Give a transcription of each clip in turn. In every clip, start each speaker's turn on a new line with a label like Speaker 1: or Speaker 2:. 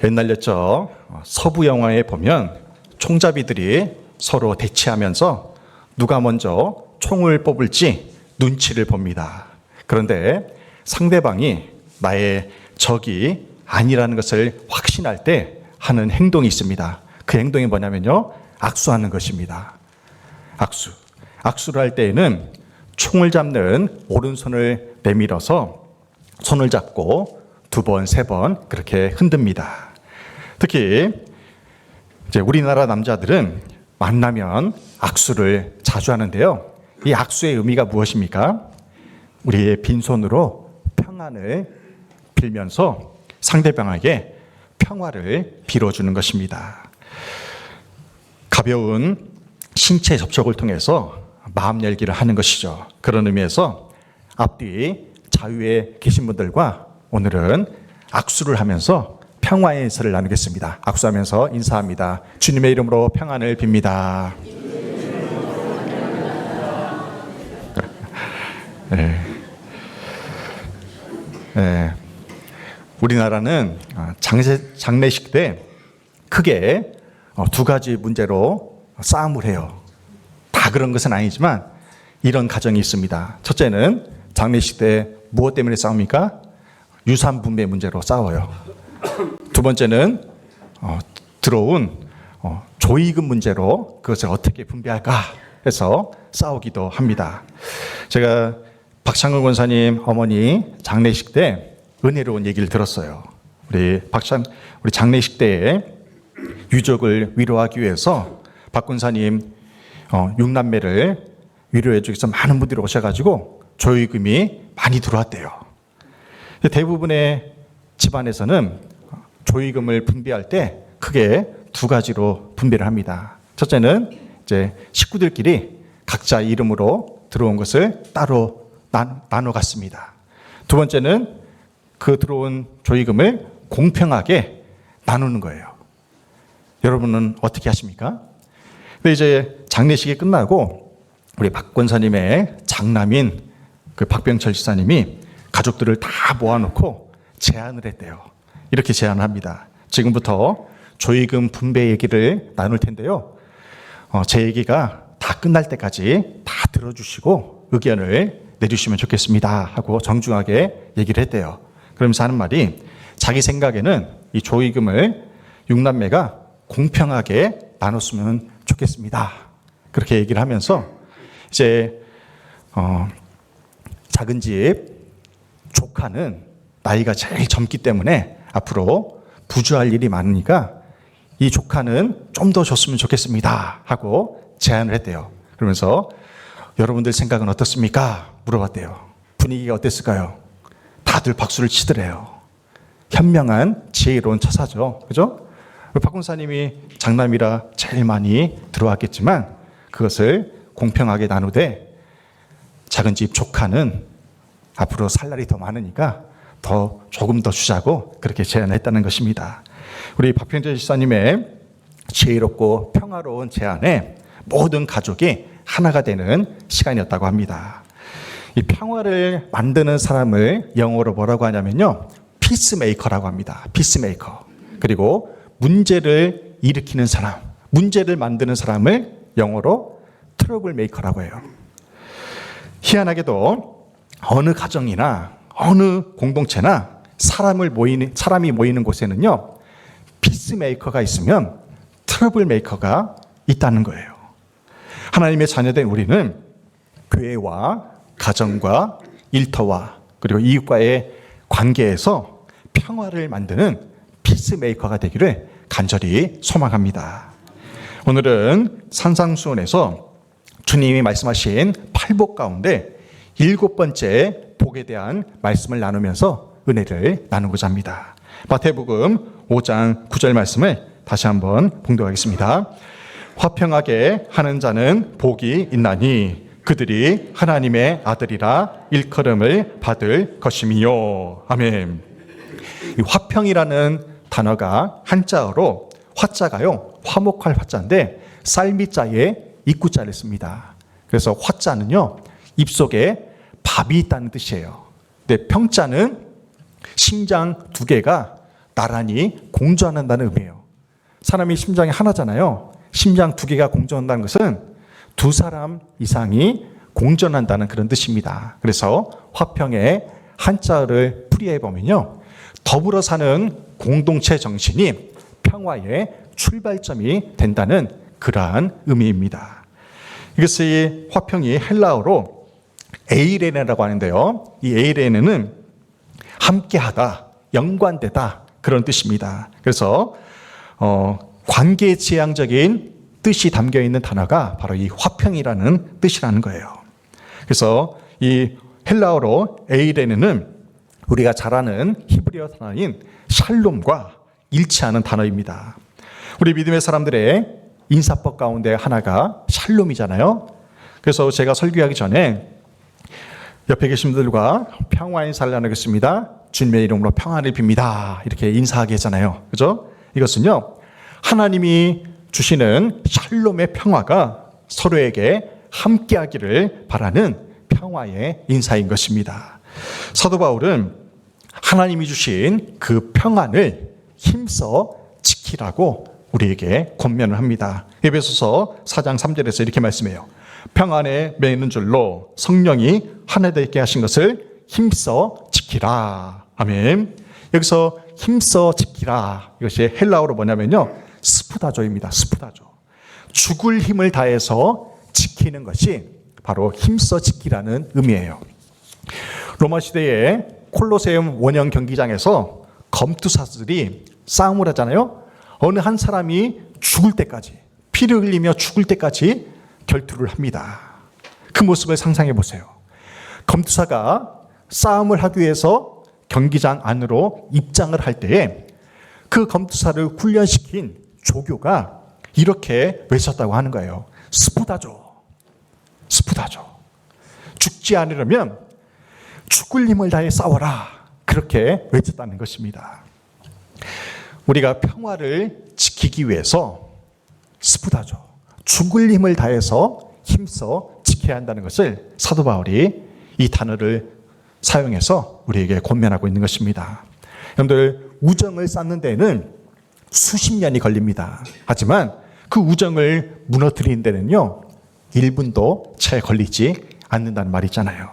Speaker 1: 옛날였죠. 서부 영화에 보면 총잡이들이 서로 대치하면서 누가 먼저 총을 뽑을지 눈치를 봅니다. 그런데 상대방이 나의 적이 아니라는 것을 확신할 때 하는 행동이 있습니다. 그 행동이 뭐냐면요, 악수하는 것입니다. 악수. 악수를 할 때에는 총을 잡는 오른손을 내밀어서 손을 잡고 2번, 3번 그렇게 흔듭니다. 특히 이제 우리나라 남자들은 만나면 악수를 자주 하는데요. 이 악수의 의미가 무엇입니까? 우리의 빈손으로 평안을 빌면서 상대방에게 평화를 빌어주는 것입니다. 가벼운 신체 접촉을 통해서 마음 열기를 하는 것이죠. 그런 의미에서 앞뒤 자유에 계신 분들과 오늘은 악수를 하면서 평화의 인사를 나누겠습니다. 악수하면서 인사합니다. 주님의 이름으로 평안을 빕니다. 네. 네. 우리나라는 장례식 때 크게 2가지 문제로 싸움을 해요. 다 그런 것은 아니지만 이런 가정이 있습니다. 첫째는 장례식 때 무엇 때문에 싸웁니까? 유산 분배 문제로 싸워요. 2번째는 들어온 조의금 문제로 그것을 어떻게 분배할까 해서 싸우기도 합니다. 제가 박창근 권사님 어머니 장례식 때 은혜로운 얘기를 들었어요. 우리 장례식 때에 유족을 위로하기 위해서 박 권사님 6남매를 위로해 주기 위해서 많은 분들이 오셔가지고 조의금이 많이 들어왔대요. 대부분의 집안에서는 조의금을 분배할 때 크게 2가지로 분배를 합니다. 첫째는 이제 식구들끼리 각자 이름으로 들어온 것을 따로 나눠 갖습니다. 2번째는 그 들어온 조의금을 공평하게 나누는 거예요. 여러분은 어떻게 하십니까? 근데 이제 장례식이 끝나고 우리 박 권사님의 장남인 그 박병철 지사님이 가족들을 다 모아놓고 제안을 했대요. 이렇게 제안을 합니다. 지금부터 조의금 분배 얘기를 나눌 텐데요. 제 얘기가 다 끝날 때까지 다 들어주시고 의견을 내주시면 좋겠습니다 하고 정중하게 얘기를 했대요. 그러면서 하는 말이 자기 생각에는 이 조의금을 6남매가 공평하게 나눴으면 좋겠습니다. 그렇게 얘기를 하면서 이제 작은 집 조카는 나이가 제일 젊기 때문에 앞으로 부주할 일이 많으니까 이 조카는 좀 더 줬으면 좋겠습니다 하고 제안을 했대요. 그러면서 여러분들 생각은 어떻습니까? 물어봤대요. 분위기가 어땠을까요? 다들 박수를 치더래요. 현명한 지혜로운 처사죠. 그죠? 박 권사님이 장남이라 제일 많이 들어왔겠지만 그것을 공평하게 나누되 작은 집 조카는 앞으로 살 날이 더 많으니까 조금 더 주자고 그렇게 제안했다는 것입니다. 우리 박병철 지사님의 지혜롭고 평화로운 제안에 모든 가족이 하나가 되는 시간이었다고 합니다. 이 평화를 만드는 사람을 영어로 뭐라고 하냐면요, 피스메이커라고 합니다. 피스메이커. 그리고 문제를 일으키는 사람, 문제를 만드는 사람을 영어로 트러블 메이커라고 해요. 희한하게도 어느 가정이나 어느 공동체나 사람이 모이는 곳에는요, 피스메이커가 있으면 트러블 메이커가 있다는 거예요. 하나님의 자녀된 우리는 교회와 가정과 일터와 그리고 이웃과의 관계에서 평화를 만드는 피스메이커가 되기를 간절히 소망합니다. 오늘은 산상수훈에서 주님이 말씀하신 8복 가운데 7번째 복에 대한 말씀을 나누면서 은혜를 나누고자 합니다. 마태복음 5장 9절 말씀을 다시 한번 봉독하겠습니다. 화평하게 하는 자는 복이 있나니 그들이 하나님의 아들이라 일컬음을 받을 것이미요. 아멘. 이 화평이라는 단어가 한자어로 화자가요, 화목할 화자인데 쌀미자에 입구자를 씁니다. 그래서 화자는요, 입속에 밥이 있다는 뜻이에요. 근데 평자는 심장 2개가 나란히 공존한다는 의미예요. 사람이 심장이 하나잖아요. 심장 두 개가 공존한다는 것은 두 사람 이상이 공존한다는 그런 뜻입니다. 그래서 화평의 한자를 풀이해 보면요, 더불어 사는 공동체 정신이 평화의 출발점이 된다는 그러한 의미입니다. 이것이 화평이 헬라어로 에이레네라고 하는데요, 이 에이레네는 함께하다, 연관되다 그런 뜻입니다. 그래서 관계지향적인 뜻이 담겨 있는 단어가 바로 이 화평이라는 뜻이라는 거예요. 그래서 이 헬라어로 에이레네는 우리가 잘 아는 히브리어 단어인 샬롬과 일치하는 단어입니다. 우리 믿음의 사람들의 인사법 가운데 하나가 샬롬이잖아요. 그래서 제가 설교하기 전에 옆에 계신 분들과 평화 인사를 나누겠습니다. 주님의 이름으로 평화를 빕니다. 이렇게 인사하게 했잖아요. 그죠? 이것은요, 하나님이 주시는 샬롬의 평화가 서로에게 함께하기를 바라는 평화의 인사인 것입니다. 사도 바울은 하나님이 주신 그 평안을 힘써 지키라고 우리에게 권면을 합니다. 에베소서 4장 3절에서 이렇게 말씀해요. 평안에 매이는 줄로 성령이 하나 되게 하신 것을 힘써 지키라. 아멘. 여기서 힘써 지키라, 이것이 헬라어로 뭐냐면요, 스푸다조입니다. 스푸다조. 죽을 힘을 다해서 지키는 것이 바로 힘써 지키라는 의미예요. 로마 시대에 콜로세움 원형 경기장에서 검투사들이 싸움을 하잖아요. 어느 한 사람이 죽을 때까지, 피를 흘리며 죽을 때까지 결투를 합니다. 그 모습을 상상해 보세요. 검투사가 싸움을 하기 위해서 경기장 안으로 입장을 할 때에 그 검투사를 훈련시킨 조교가 이렇게 외쳤다고 하는 거예요. 스푸다조, 스푸다조. 죽지 않으려면 죽을 힘을 다해 싸워라. 그렇게 외쳤다는 것입니다. 우리가 평화를 지키기 위해서 스푸다조, 죽을 힘을 다해서 힘써 지켜야 한다는 것을 사도 바울이 이 단어를 사용해서 우리에게 권면하고 있는 것입니다. 여러분들, 우정을 쌓는 데는 수십 년이 걸립니다. 하지만 그 우정을 무너뜨리는 데는요, 1분도 채 걸리지 않는다는 말이 있잖아요.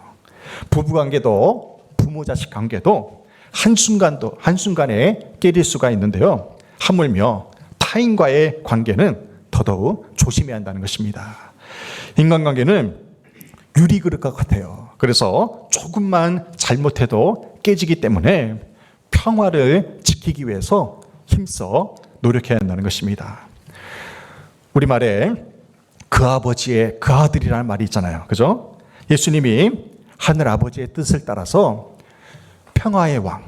Speaker 1: 부부관계도 부모 자식 관계도 한순간에 깨질 수가 있는데요, 하물며 타인과의 관계는 더더욱 조심해야 한다는 것입니다. 인간관계는 유리그릇과 같아요. 그래서 조금만 잘못해도 깨지기 때문에 평화를 지키기 위해서 힘써 노력해야 한다는 것입니다. 우리말에 그 아버지의 그 아들이라는 말이 있잖아요. 그죠? 예수님이 하늘 아버지의 뜻을 따라서 평화의 왕,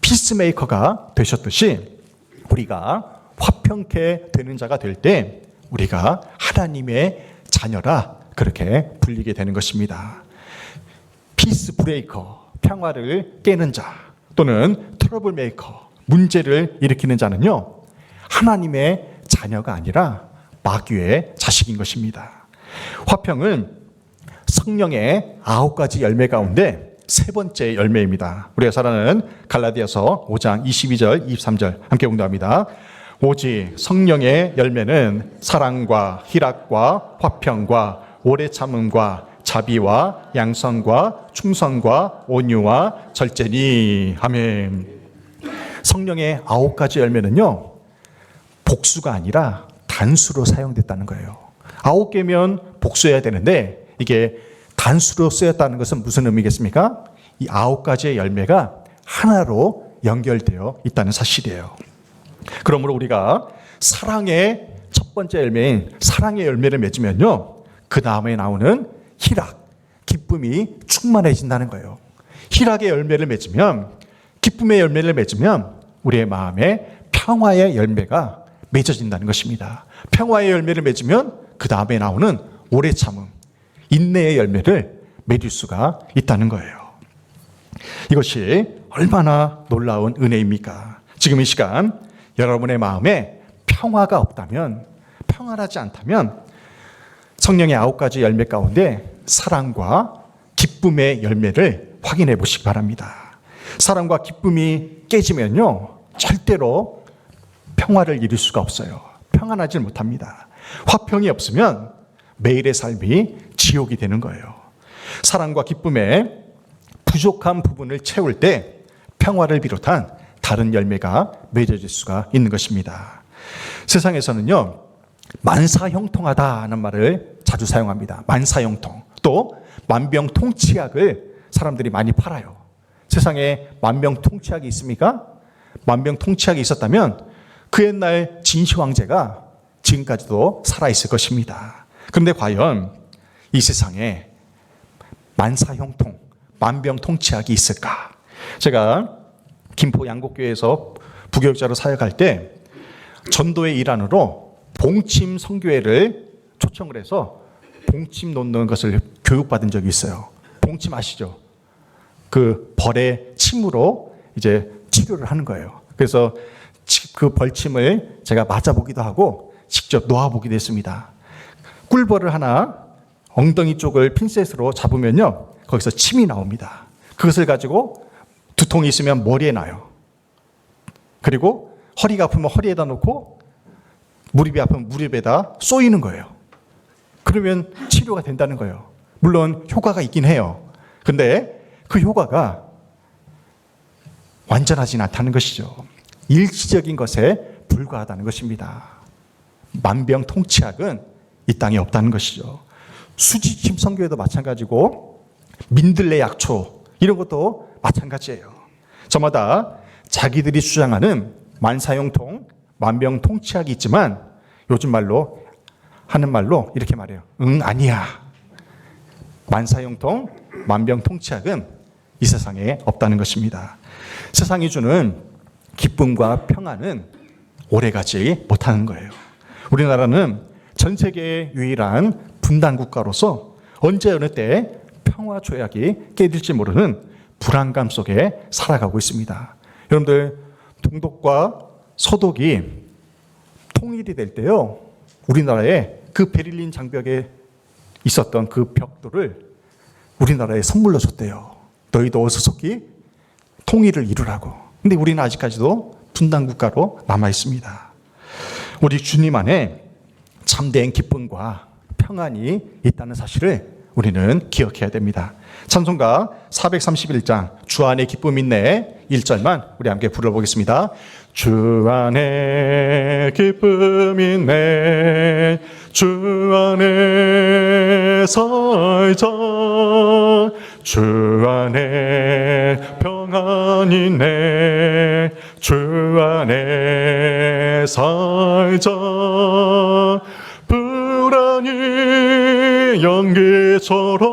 Speaker 1: 피스메이커가 되셨듯이 우리가 화평케 되는 자가 될 때 우리가 하나님의 자녀라 그렇게 불리게 되는 것입니다. 피스 브레이커, 평화를 깨는 자, 또는 트러블 메이커, 문제를 일으키는 자는요, 하나님의 자녀가 아니라 마귀의 자식인 것입니다. 화평은 성령의 9가지 열매 가운데 세 번째 열매입니다. 우리가 잘 아는 갈라디아서 5장 22절, 23절 함께 공부합니다. 오직 성령의 열매는 사랑과 희락과 화평과 오래 참음과 자비와 양선과 충성과 온유와 절제니. 아멘. 성령의 9가지 열매는요, 복수가 아니라 단수로 사용됐다는 거예요. 9개면 복수해야 되는데 이게 단수로 쓰였다는 것은 무슨 의미겠습니까? 이 9가지의 열매가 하나로 연결되어 있다는 사실이에요. 그러므로 우리가 사랑의 첫 번째 열매인 사랑의 열매를 맺으면요, 그 다음에 나오는 희락, 기쁨이 충만해진다는 거예요. 희락의 열매를 맺으면, 기쁨의 열매를 맺으면 우리의 마음에 평화의 열매가 맺어진다는 것입니다. 평화의 열매를 맺으면 그 다음에 나오는 오래 참음, 인내의 열매를 맺을 수가 있다는 거예요. 이것이 얼마나 놀라운 은혜입니까? 지금 이 시간 여러분의 마음에 평화가 없다면, 평안하지 않다면 성령의 9가지 열매 가운데 사랑과 기쁨의 열매를 확인해 보시기 바랍니다. 사랑과 기쁨이 깨지면요, 절대로 평화를 이룰 수가 없어요. 평안하지 못합니다. 화평이 없으면 매일의 삶이 지옥이 되는 거예요. 사랑과 기쁨의 부족한 부분을 채울 때 평화를 비롯한 다른 열매가 맺어질 수가 있는 것입니다. 세상에서는요, 만사형통하다는 말을 자주 사용합니다. 만사형통. 또 만병통치약을 사람들이 많이 팔아요. 세상에 만병통치약이 있습니까? 만병통치약이 있었다면 그 옛날 진시황제가 지금까지도 살아있을 것입니다. 그런데 과연 이 세상에 만사형통, 만병통치약이 있을까? 제가 김포 양곡교회에서 부교육자로 사역할 때 전도의 일환으로 봉침 선교회를 초청을 해서 봉침 놓는 것을 교육받은 적이 있어요. 봉침 아시죠? 그 벌의 침으로 이제 치료를 하는 거예요. 그래서 그 벌침을 제가 맞아보기도 하고 직접 놓아보기도 했습니다. 꿀벌을 하나 엉덩이 쪽을 핀셋으로 잡으면요, 거기서 침이 나옵니다. 그것을 가지고 두통이 있으면 머리에 놔요. 그리고 허리가 아프면 허리에다 놓고 무릎이 아프면 무릎에다 쏘이는 거예요. 그러면 치료가 된다는 거예요. 물론 효과가 있긴 해요. 근데 그 효과가 완전하진 않다는 것이죠. 일시적인 것에 불과하다는 것입니다. 만병통치약은 이 땅에 없다는 것이죠. 수지침 선교회도 마찬가지고 민들레 약초 이런 것도 마찬가지예요. 저마다 자기들이 주장하는 만사형통, 만병통치약이 있지만 요즘 말로 하는 말로 이렇게 말해요. 응, 아니야. 만사형통, 만병통치약은 이 세상에 없다는 것입니다. 세상이 주는 기쁨과 평안은 오래가지 못하는 거예요. 우리나라는 전 세계의 유일한 분단 국가로서 언제 어느 때 평화 조약이 깨질지 모르는 불안감 속에 살아가고 있습니다. 여러분들, 동독과 서독이 통일이 될 때요, 우리나라에 그 베를린 장벽에 있었던 그 벽돌을 우리나라에 선물로 줬대요. 너희도 어서 속히 통일을 이루라고. 근데 우리는 아직까지도 분단 국가로 남아 있습니다. 우리 주님 안에 참된 기쁨과 평안이 있다는 사실을 우리는 기억해야 됩니다. 찬송가 431장 주 안에 기쁨 있네 1절만 우리 함께 불러보겠습니다. 주 안에 기쁨 있네 주 안에 살자 주 안에 평안 있네 주 안에 살자 불안이 연기처럼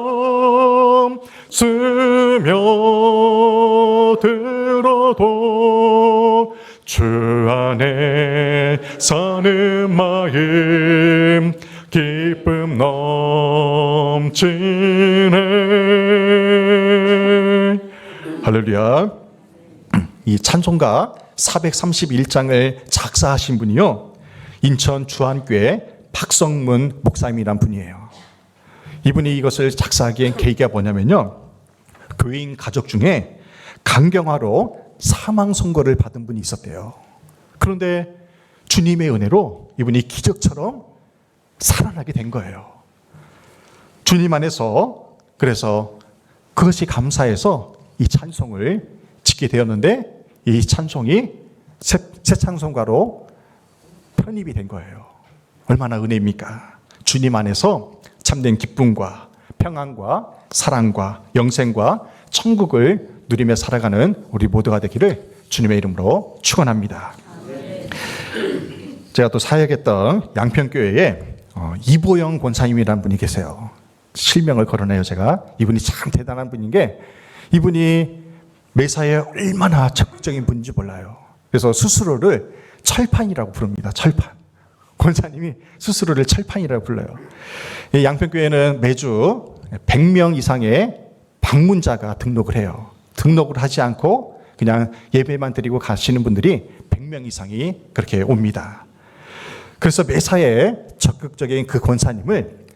Speaker 1: 스며들어도 주 안에 사는 마음 기쁨 넘치네. 할렐루야. 이 찬송가 431장을 작사하신 분이요, 인천 주안교회 박성문 목사님이란 분이에요. 이분이 이것을 작사하기엔 계기가 뭐냐면요, 교인 가족 중에 간경화로 사망 선고를 받은 분이 있었대요. 그런데 주님의 은혜로 이분이 기적처럼 살아나게 된 거예요. 주님 안에서. 그래서 그것이 감사해서 이 찬송을 짓게 되었는데 이 찬송이 새 찬송가로 편입이 된 거예요. 얼마나 은혜입니까? 주님 안에서 참된 기쁨과 평안과 사랑과 영생과 천국을 누리며 살아가는 우리 모두가 되기를 주님의 이름으로 축원합니다. 제가 또 사역했던 양평교회에 이보영 권사님이라는 분이 계세요. 실명을 거론해요. 제가 이분이 참 대단한 분인 게, 이분이 매사에 얼마나 적극적인 분인지 몰라요. 그래서 스스로를 철판이라고 부릅니다. 철판. 권사님이 스스로를 철판이라고 불러요. 이 양평교회는 매주 100명 이상의 방문자가 등록을 해요. 등록을 하지 않고 그냥 예배만 드리고 가시는 분들이 100명 이상이 그렇게 옵니다. 그래서 매사에 적극적인 그 권사님을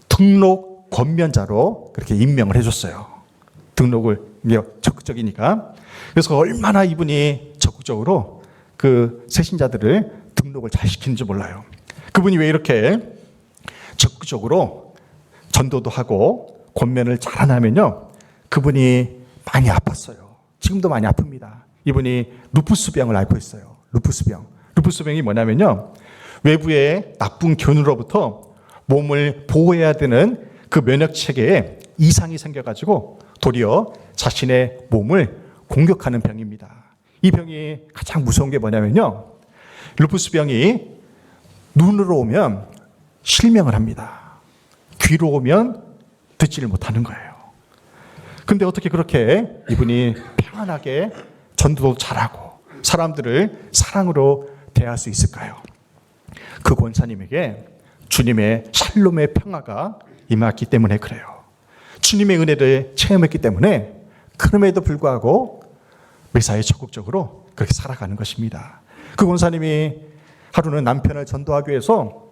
Speaker 1: 등록 권면자로 그렇게 임명을 해줬어요. 등록을 적극적이니까. 그래서 얼마나 이분이 적극적으로 그 새신자들을 등록을 잘 시키는지 몰라요. 그분이 왜 이렇게 적극적으로 전도도 하고 권면을 잘 하냐면요, 그분이 많이 아팠어요. 지금도 많이 아픕니다. 이분이 루푸스병을 앓고 있어요. 루푸스병이 뭐냐면요, 외부의 나쁜 균으로부터 몸을 보호해야 되는 그 면역 체계에 이상이 생겨가지고 도리어 자신의 몸을 공격하는 병입니다. 이 병이 가장 무서운 게 뭐냐면요, 루푸스병이 눈으로 오면 실명을 합니다. 귀로 오면 듣지를 못하는 거예요. 근데 어떻게 그렇게 이분이 평안하게 전도도 잘하고 사람들을 사랑으로 대할 수 있을까요? 그 권사님에게 주님의 샬롬의 평화가 임했기 때문에 그래요. 주님의 은혜를 체험했기 때문에 그럼에도 불구하고 매사에 적극적으로 그렇게 살아가는 것입니다. 그 권사님이 하루는 남편을 전도하기 위해서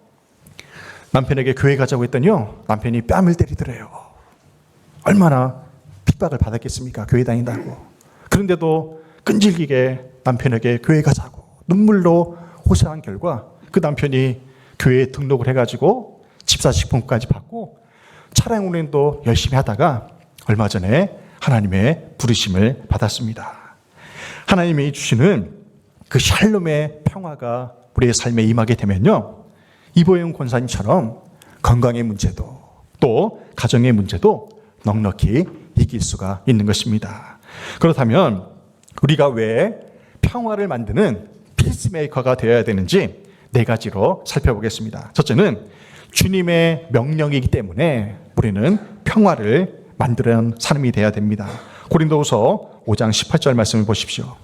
Speaker 1: 남편에게 교회 가자고 했더니요, 남편이 뺨을 때리더래요. 얼마나 핍박을 받았겠습니까? 교회 다닌다고. 그런데도 끈질기게 남편에게 교회 가자고 눈물로 호소한 결과 그 남편이 교회에 등록을 해가지고 집사식품까지 받고 차량 운행도 열심히 하다가 얼마 전에 하나님의 부르심을 받았습니다. 하나님이 주시는 그 샬롬의 평화가 우리의 삶에 임하게 되면요, 이보영 권사님처럼 건강의 문제도 또 가정의 문제도 넉넉히 이길 수가 있는 것입니다. 그렇다면 우리가 왜 평화를 만드는 피스메이커가 되어야 되는지 네 가지로 살펴보겠습니다. 첫째는 주님의 명령이기 때문에 우리는 평화를 만드는 사람이 되어야 됩니다. 고린도후서 5장 18절 말씀을 보십시오.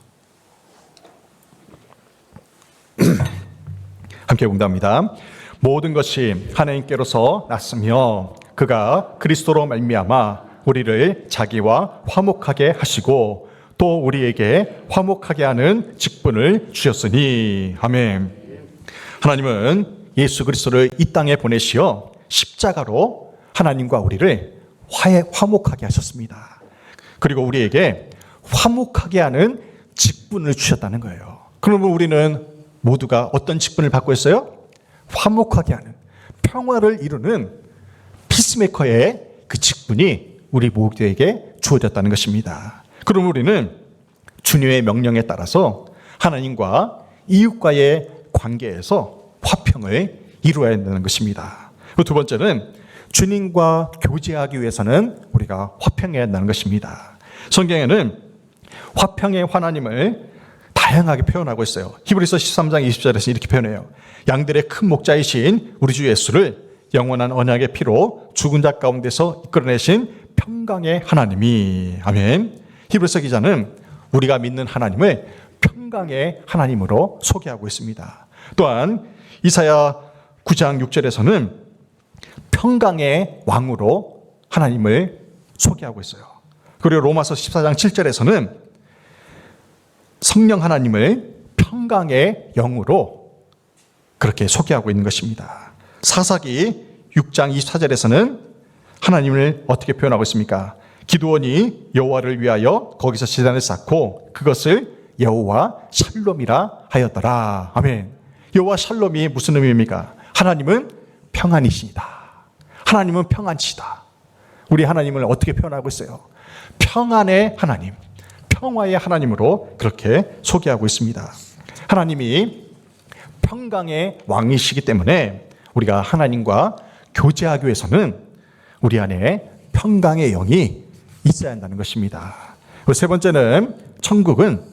Speaker 1: 함께 공부합니다. 모든 것이 하나님께로서 났으며 그가 그리스도로 말미암아 우리를 자기와 화목하게 하시고 또 우리에게 화목하게 하는 직분을 주셨으니. 아멘. 하나님은 예수 그리스도를 이 땅에 보내시어 십자가로 하나님과 우리를 화목하게 하셨습니다. 그리고 우리에게 화목하게 하는 직분을 주셨다는 거예요. 그러면 우리는 모두가 어떤 직분을 받고 있어요? 화목하게 하는, 평화를 이루는 피스메이커의 그 직분이 우리 모두에게 주어졌다는 것입니다. 그럼 우리는 주님의 명령에 따라서 하나님과 이웃과의 관계에서 화평을 이루어야 한다는 것입니다. 두 번째는 주님과 교제하기 위해서는 우리가 화평해야 한다는 것입니다. 성경에는 화평의 하나님을 다양하게 표현하고 있어요. 히브리서 13장 20절에서 이렇게 표현해요. 양들의 큰 목자이신 우리 주 예수를 영원한 언약의 피로 죽은 자 가운데서 이끌어내신 평강의 하나님이. 아멘. 히브리서 기자는 우리가 믿는 하나님을 평강의 하나님으로 소개하고 있습니다. 또한 이사야 9장 6절에서는 평강의 왕으로 하나님을 소개하고 있어요. 그리고 로마서 14장 7절에서는 성령 하나님을 평강의 영으로 그렇게 소개하고 있는 것입니다. 사사기 6장 24절에서는 하나님을 어떻게 표현하고 있습니까? 기드온이 여호와를 위하여 거기서 제단을 쌓고 그것을 여호와 샬롬이라 하였더라. 아멘. 여호와 샬롬이 무슨 의미입니까? 하나님은 평안이시다. 하나님은 평안치다. 우리 하나님을 어떻게 표현하고 있어요? 평안의 하나님, 평화의 하나님으로 그렇게 소개하고 있습니다. 하나님이 평강의 왕이시기 때문에 우리가 하나님과 교제하기 위해서는 우리 안에 평강의 영이 있어야 한다는 것입니다. 세 번째는 천국은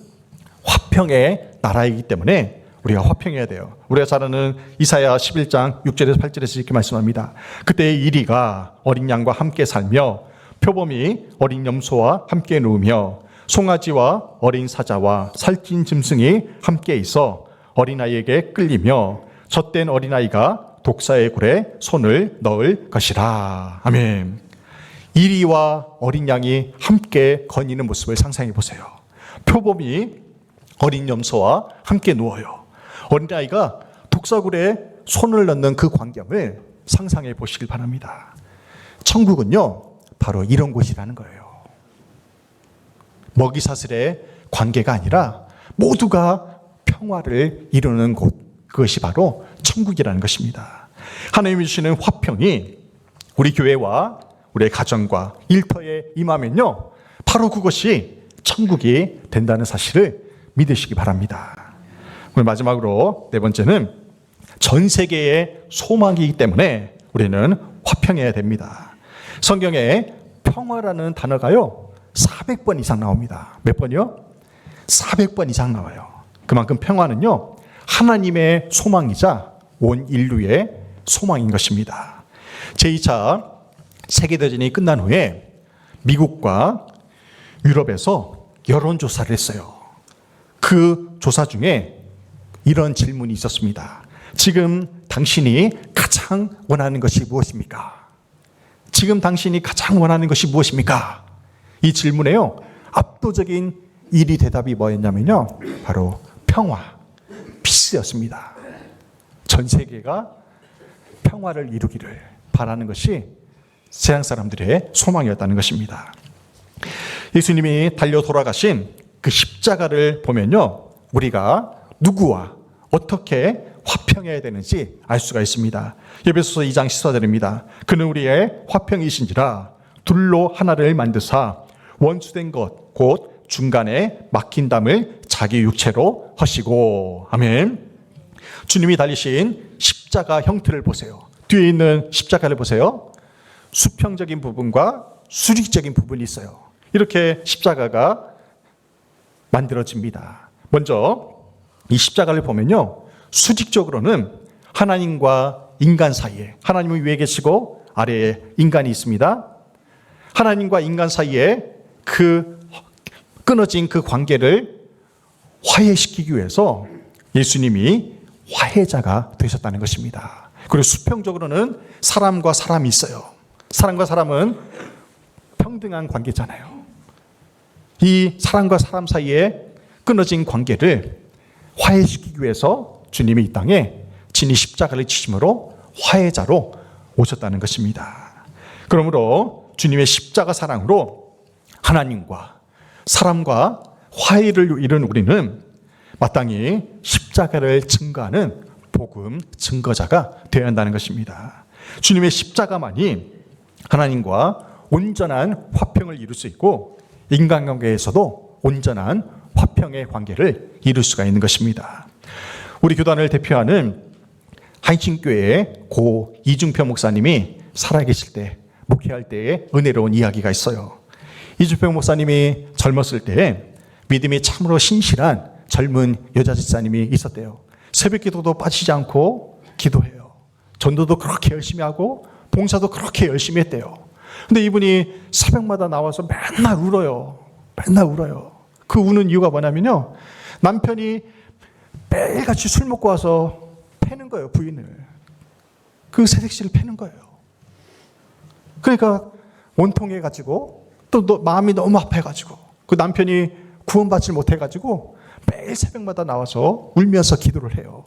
Speaker 1: 화평의 나라이기 때문에 우리가 화평해야 돼요. 우리가 잘 아는 이사야 11장 6절에서 8절에서 이렇게 말씀합니다. 그때의 이리가 어린 양과 함께 살며 표범이 어린 염소와 함께 누우며 송아지와 어린 사자와 살찐 짐승이 함께 있어 어린아이에게 끌리며 젖된 어린아이가 독사의 굴에 손을 넣을 것이라. 아멘. 이리와 어린 양이 함께 거니는 모습을 상상해 보세요. 표범이 어린 염소와 함께 누워요. 어린아이가 독사굴에 손을 넣는 그 광경을 상상해 보시길 바랍니다. 천국은요, 바로 이런 곳이라는 거예요. 먹이사슬의 관계가 아니라 모두가 평화를 이루는 곳, 그것이 바로 천국이라는 것입니다. 하나님이 주시는 화평이 우리 교회와 우리의 가정과 일터에 임하면요, 바로 그것이 천국이 된다는 사실을 믿으시기 바랍니다. 오늘 마지막으로 네 번째는 전 세계의 소망이기 때문에 우리는 화평해야 됩니다. 성경에 평화라는 단어가요 400번 이상 나옵니다. 몇 번이요? 400번 이상 나와요. 그만큼 평화는요 하나님의 소망이자 온 인류의 소망인 것입니다. 제2차 세계대전이 끝난 후에 미국과 유럽에서 여론조사를 했어요. 그 조사 중에 이런 질문이 있었습니다. 지금 당신이 가장 원하는 것이 무엇입니까? 지금 당신이 가장 원하는 것이 무엇입니까? 이 질문에요 압도적인 1위 대답이 뭐였냐면요 바로 평화, 피스였습니다. 전 세계가 평화를 이루기를 바라는 것이 세상 사람들의 소망이었다는 것입니다. 예수님이 달려 돌아가신 그 십자가를 보면요 우리가 누구와 어떻게 화평해야 되는지 알 수가 있습니다. 에베소서 2장 14절입니다. 그는 우리의 화평이신지라 둘로 하나를 만드사 원수된 것 곧 중간에 막힌 담을 자기 육체로 하시고. 아멘. 주님이 달리신 십자가 형태를 보세요. 뒤에 있는 십자가를 보세요. 수평적인 부분과 수직적인 부분이 있어요. 이렇게 십자가가 만들어집니다. 먼저 이 십자가를 보면요 수직적으로는 하나님과 인간 사이에, 하나님은 위에 계시고 아래에 인간이 있습니다. 하나님과 인간 사이에 그 끊어진 그 관계를 화해시키기 위해서 예수님이 화해자가 되셨다는 것입니다. 그리고 수평적으로는 사람과 사람이 있어요. 사람과 사람은 평등한 관계잖아요. 이 사람과 사람 사이에 끊어진 관계를 화해시키기 위해서 주님이 이 땅에 진히 십자가를 지심으로 화해자로 오셨다는 것입니다. 그러므로 주님의 십자가 사랑으로 하나님과 사람과 화해를 이룬 우리는 마땅히 십자가를 증거하는 복음 증거자가 되어야 한다는 것입니다. 주님의 십자가만이 하나님과 온전한 화평을 이룰 수 있고 인간관계에서도 온전한 화평의 관계를 이룰 수가 있는 것입니다. 우리 교단을 대표하는 한신교회의 고 이중표 목사님이 살아계실 때 목회할 때의 은혜로운 이야기가 있어요. 이중표 목사님이 젊었을 때 믿음이 참으로 신실한 젊은 여자 집사님이 있었대요. 새벽 기도도 빠지지 않고 기도해요. 전도도 그렇게 열심히 하고 봉사도 그렇게 열심히 했대요. 근데 이분이 새벽마다 나와서 맨날 울어요. 맨날 울어요. 그 우는 이유가 뭐냐면요 남편이 매일같이 술 먹고 와서 패는 거예요. 부인을. 그 새색시를 패는 거예요. 그러니까 원통해가지고 또 마음이 너무 아파가지고 그 남편이 구원받지 못해가지고 매일 새벽마다 나와서 울면서 기도를 해요.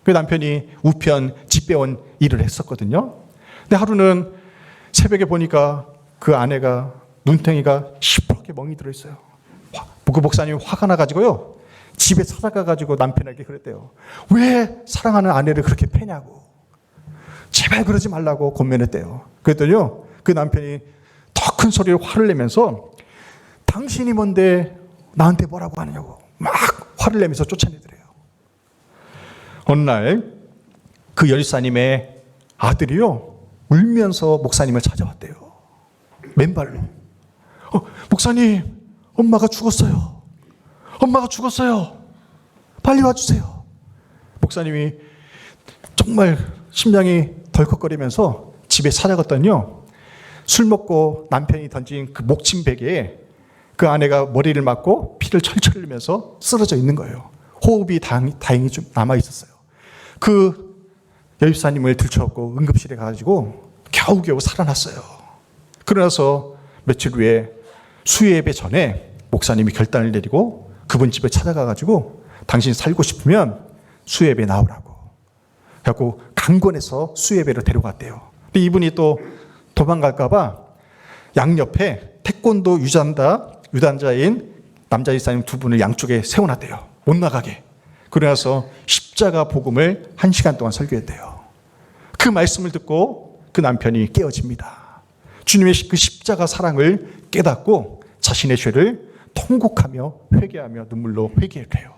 Speaker 1: 그 남편이 우편 집배원 일을 했었거든요. 근데 하루는 새벽에 보니까 그 아내가 눈탱이가 시퍼렇게 멍이 들어있어요. 그 목사님이 화가 나가지고요 집에 찾아가가지고 남편에게 그랬대요. 왜 사랑하는 아내를 그렇게 패냐고. 제발 그러지 말라고 권면했대요. 그랬더니요 그 남편이 더 큰 소리로 화를 내면서 당신이 뭔데 나한테 뭐라고 하느냐고 막 화를 내면서 쫓아내더래요. 어느 날 그 열사님의 아들이요 울면서 목사님을 찾아왔대요. 맨발로. 목사님 엄마가 죽었어요. 엄마가 죽었어요. 빨리 와주세요. 목사님이 정말 심장이 덜컥거리면서 집에 찾아갔더니요 술 먹고 남편이 던진 그 목침 베개에 그 아내가 머리를 맞고 피를 철철 흘리면서 쓰러져 있는 거예요. 호흡이 다행히 좀 남아있었어요. 그 여집사님을 들쳐업고 응급실에 가가지고 겨우겨우 살아났어요. 그러나서 며칠 후에 수요예배 전에 목사님이 결단을 내리고 그분 집에 찾아가가지고 당신 살고 싶으면 수요예배 나오라고. 그래갖고 강권해서 수요예배로 데려갔대요. 근데 이분이 또 도망갈까봐 양옆에 태권도 유단자인 남자 집사님 두 분을 양쪽에 세워놨대요. 못 나가게. 그러나서 십자가 복음을 1시간 동안 설교했대요. 그 말씀을 듣고 그 남편이 깨어집니다. 주님의 그 십자가 사랑을 깨닫고 자신의 죄를 통곡하며 회개하며 눈물로 회개를 해요.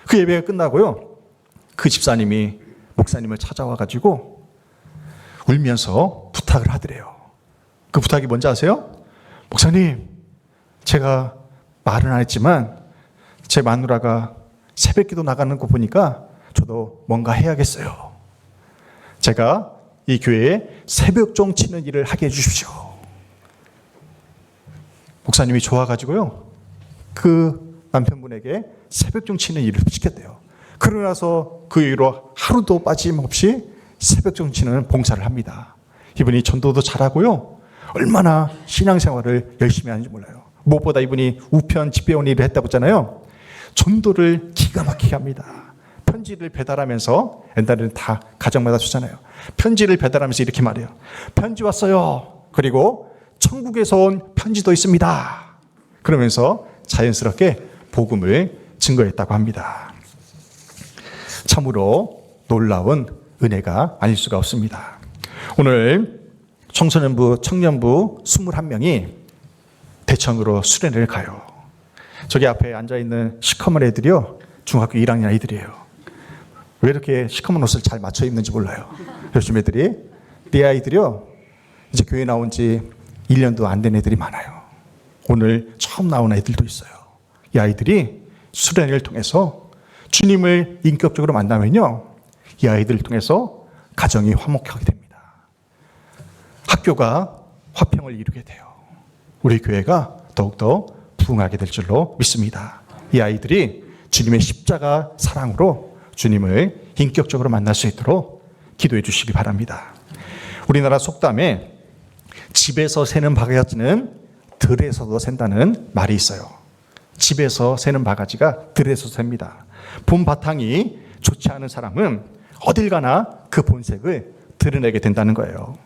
Speaker 1: 그 예배가 끝나고요, 그 집사님이 목사님을 찾아와가지고 울면서 부탁을 하더래요. 그 부탁이 뭔지 아세요? 목사님, 제가 말은 안 했지만 제 마누라가 새벽기도 나가는 거 보니까 저도 뭔가 해야겠어요. 제가 이 교회에 새벽종 치는 일을 하게 해주십시오. 목사님이 좋아가지고요, 그 남편분에게 새벽종 치는 일을 시켰대요. 그러고 나서 그 이후로 하루도 빠짐없이 새벽종 치는 봉사를 합니다. 이분이 전도도 잘하고요, 얼마나 신앙생활을 열심히 하는지 몰라요. 무엇보다 이분이 우편 집배원 일을 했다고 했잖아요. 전도를 기가 막히게 합니다. 편지를 배달하면서, 옛날에는 다 가정마다 주잖아요. 편지를 배달하면서 이렇게 말해요. 편지 왔어요. 그리고 천국에서 온 편지도 있습니다. 그러면서 자연스럽게 복음을 증거했다고 합니다. 참으로 놀라운 은혜가 아닐 수가 없습니다. 오늘 청소년부, 청년부 21명이 대청으로 수련회를 가요. 저기 앞에 앉아있는 시커먼 애들이요, 중학교 1학년 아이들이에요. 왜 이렇게 시커먼 옷을 잘 맞춰 입는지 몰라요. 요즘 애들이. 네 아이들이요, 이제 교회 나온 지 1년도 안 된 애들이 많아요. 오늘 처음 나온 애들도 있어요. 이 아이들이 수련회를 통해서 주님을 인격적으로 만나면요, 이 아이들을 통해서 가정이 화목하게 됩니다. 학교가 화평을 이루게 돼요. 우리 교회가 더욱더 부흥하게 될 줄로 믿습니다. 이 아이들이 주님의 십자가 사랑으로 주님을 인격적으로 만날 수 있도록 기도해 주시기 바랍니다. 우리나라 속담에 집에서 새는 바가지는 들에서도 샌다는 말이 있어요. 집에서 새는 바가지가 들에서 셉니다. 본 바탕이 좋지 않은 사람은 어딜 가나 그 본색을 드러내게 된다는 거예요.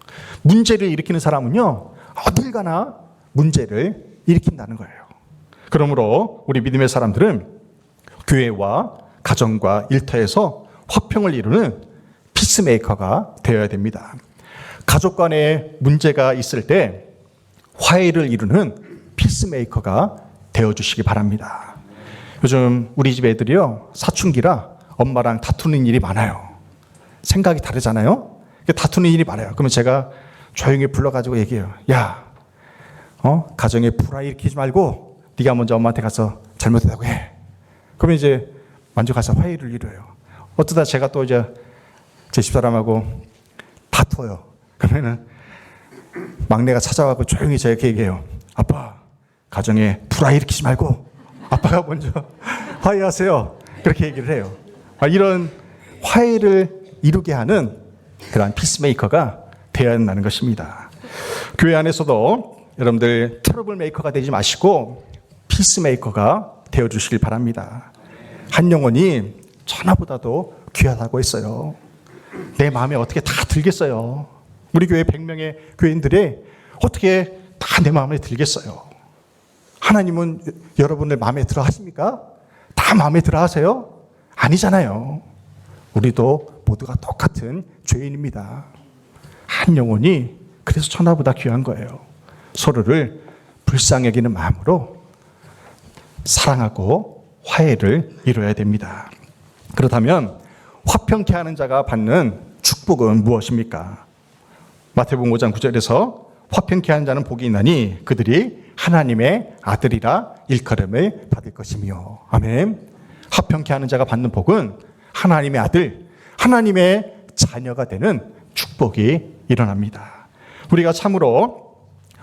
Speaker 1: 문제를 일으키는 사람은요, 어딜 가나 문제를 일으킨다는 거예요. 그러므로 우리 믿음의 사람들은 교회와 가정과 일터에서 화평을 이루는 피스메이커가 되어야 됩니다. 가족 간에 문제가 있을 때 화해를 이루는 피스메이커가 되어주시기 바랍니다. 요즘 우리 집 애들이요, 사춘기라 엄마랑 다투는 일이 많아요. 생각이 다르잖아요. 다투는 일이 많아요. 그러면 제가 조용히 불러가지고 얘기해요. 야, 가정에 불화 일으키지 말고 네가 먼저 엄마한테 가서 잘못했다고 해. 그러면 이제 먼저 가서 화해를 이루어요. 어쩌다 제가 또 이제 제 집사람하고 다투어요. 그러면은 막내가 찾아와서 조용히 저에게 얘기해요. 아빠, 가정에 불화 일으키지 말고 아빠가 먼저 화해하세요. 그렇게 얘기를 해요. 이런 화해를 이루게 하는 그러한 피스메이커가 되어야 한다는 것입니다. 교회 안에서도 여러분들 트러블 메이커가 되지 마시고 피스메이커가 되어주시길 바랍니다. 한 영혼이 천하보다도 귀하다고 했어요. 내 마음에 어떻게 다 들겠어요. 우리 교회 100명의 교인들이 어떻게 다 내 마음에 들겠어요. 하나님은 여러분들 마음에 들어 하십니까? 다 마음에 들어 하세요? 아니잖아요. 우리도 모두가 똑같은 죄인입니다. 한 영혼이 그래서 천하보다 귀한 거예요. 서로를 불쌍히 여기는 마음으로 사랑하고 화해를 이루어야 됩니다. 그렇다면 화평케 하는 자가 받는 축복은 무엇입니까? 마태복음 5장 9절에서 화평케 하는 자는 복이 있나니 그들이 하나님의 아들이라 일컬음을 받을 것이며. 아멘. 화평케 하는 자가 받는 복은 하나님의 아들, 하나님의 자녀가 되는 축복이 일어납니다. 우리가 참으로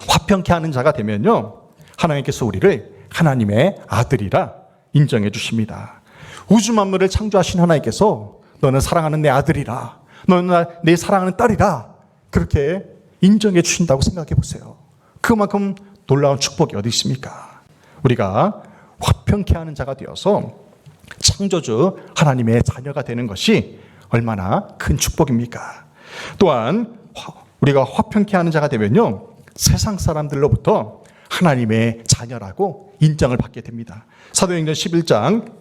Speaker 1: 화평케 하는 자가 되면요, 하나님께서 우리를 하나님의 아들이라 인정해 주십니다. 우주 만물을 창조하신 하나님께서 너는 사랑하는 내 아들이라, 너는 내 사랑하는 딸이라 그렇게 인정해 주신다고 생각해 보세요. 그만큼 놀라운 축복이 어디 있습니까? 우리가 화평케 하는 자가 되어서 창조주 하나님의 자녀가 되는 것이 얼마나 큰 축복입니까? 또한 우리가 화평케 하는 자가 되면요, 세상 사람들로부터 하나님의 자녀라고 인정을 받게 됩니다. 사도행전 11장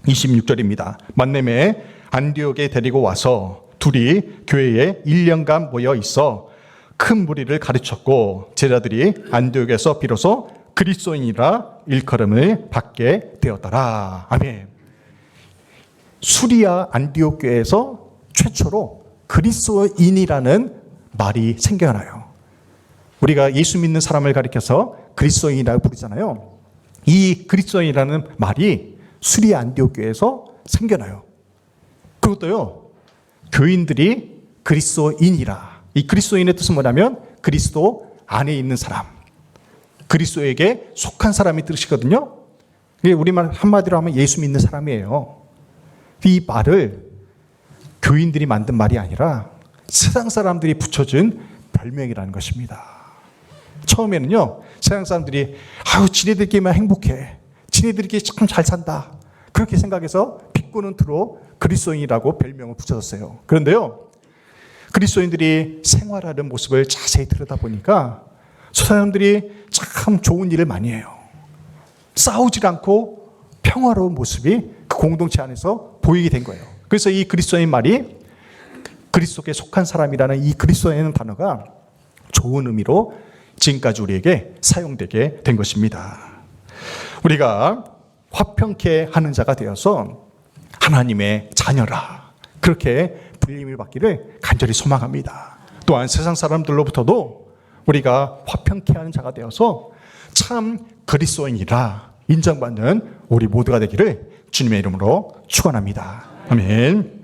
Speaker 1: 26절입니다. 만남에 안디옥에 데리고 와서 둘이 교회에 1년간 모여 있어 큰 무리를 가르쳤고 제자들이 안디옥에서 비로소 그리스도인이라 일컬음을 받게 되었더라. 아멘. 수리아 안디옥 교회에서 최초로 그리스도인이라는 말이 생겨나요. 우리가 예수 믿는 사람을 가리켜서 그리스도인이라고 부르잖아요. 이 그리스도인이라는 말이 수리아 안디옥 교회에서 생겨나요. 그것도요, 교인들이 그리스도인이라. 이 그리스도인의 뜻은 뭐냐면 그리스도 안에 있는 사람, 그리스도에게 속한 사람이 뜻이거든요. 이게 우리말 한마디로 하면 예수 믿는 사람이에요. 이 말을 교인들이 만든 말이 아니라 세상 사람들이 붙여준 별명이라는 것입니다. 처음에는요, 세상 사람들이 아유 지네들끼리만 행복해, 지네들끼리 참 잘 산다, 그렇게 생각해서 비꼬는 투로 그리스도인이라고 별명을 붙여줬어요. 그런데요, 그리스도인들이 생활하는 모습을 자세히 들여다보니까 저 사람들이 참 좋은 일을 많이 해요. 싸우질 않고 평화로운 모습이 그 공동체 안에서 보이게 된 거예요. 그래서 이 그리스도인 말이 그리스도께 속한 사람이라는 이 그리스도인이라는 단어가 좋은 의미로 지금까지 우리에게 사용되게 된 것입니다. 우리가 화평케 하는 자가 되어서 하나님의 자녀라, 그렇게 불림을 받기를 간절히 소망합니다. 또한 세상 사람들로부터도 우리가 화평케 하는 자가 되어서 참 그리스도인이라 인정받는 우리 모두가 되기를 주님의 이름으로 축원합니다. 아멘.